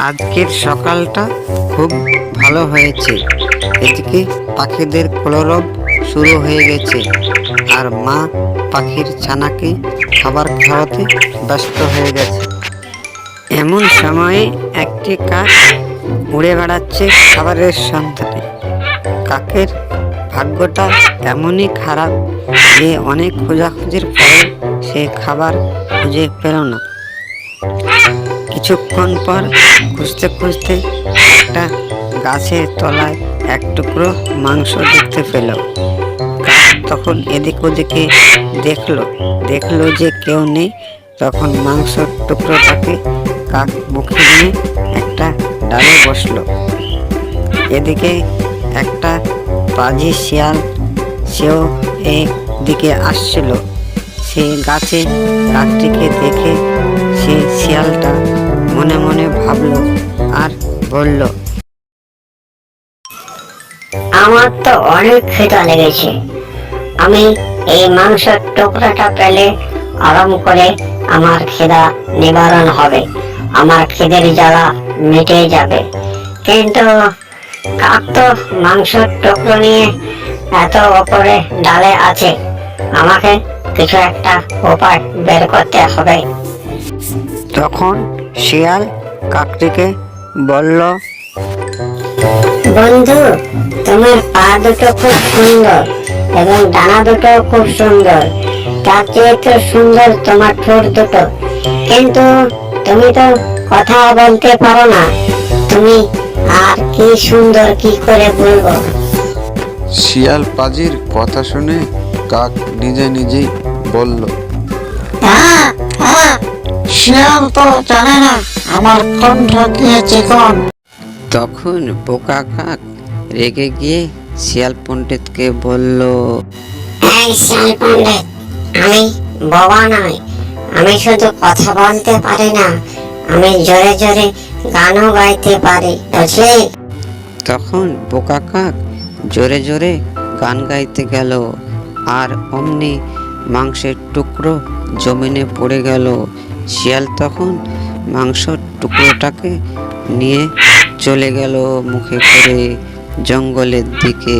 আজকের সকালটা খুব ভালো হয়েছে। এদিকে পাখিদের কলরব শুরু হয়ে গেছে, আর মা পাখির ছানাকে খাবার খাওয়াতে ব্যস্ত হয়ে গেছে। এমন সময়ে একটি কাক উড়ে বেড়াচ্ছে খাবারের সন্ধানে। কাকের ভাগ্যটা এমনই খারাপ যে অনেক খোঁজাখুঁজির পরে সে খাবার খুঁজে পেল না। কিছুক্ষণ পর খুঁজতে খুঁজতে একটা গাছের তলায় এক টুকরো মাংস দেখতে পেল। কাক তখন এদিক ওদিকে দেখলো যে কেউ নেই। তখন মাংসর টুকরোটাকে কাক মুখে নিয়ে একটা ডালে বসলো। এদিকে একটা পাজি শিয়াল, সেও এই দিকে আসছিল। সে গাছে কাকটিকে দেখে সে শিয়ালটা মনে মনে ভাবলো আর বলল, আমার তো অনেক খিদা লেগেছে। আমি এই মাংসের টুকরাটা পেলে আরাম করে আমার খিদা নিবারণ হবে, আমার খিদের জ্বালা মিটে যাবে। কিন্তু কাক তো মাংসের টুকরো নিয়ে এত ওপরে ডালে আছে, আমাকে কিছু একটা উপায় বের করতে হবে। তখন শিয়াল কাকটিকে বলল, বন্ধু, তোমার পা দুটো খুব সুন্দর এবং ডানা দুটো খুব সুন্দর, তার চেয়ে তো সুন্দর তোমার ঠোঁট দুটো। কিন্তু তুমি তো কথা বলতে পারো না, তুমি আর কি সুন্দর কি করে বলবো? শিয়াল পাজির কথা শুনে কাক নিজেই বলল, শিয়াল তো জানে না আমার কণ্ঠ কি চিকন। তখন বোকা কাক রেগে গিয়ে শিয়াল পণ্ডিতকে বলল, এই শিয়াল পণ্ডিত, আমি বোবা নই, আমি শুধু কথা বলতে পারি না, আমি জোরে জোরে গানও গাইতে পারি, বুঝলি? তখন বোকা কাক জোরে জোরে গান গাইতে গেল, আর অমনি মাংসের টুকরো জমিনে পড়ে গেল। শিয়াল তখন মাংসের টুকরোটাকে নিয়ে চলে গেল মুখে করে জঙ্গলের দিকে।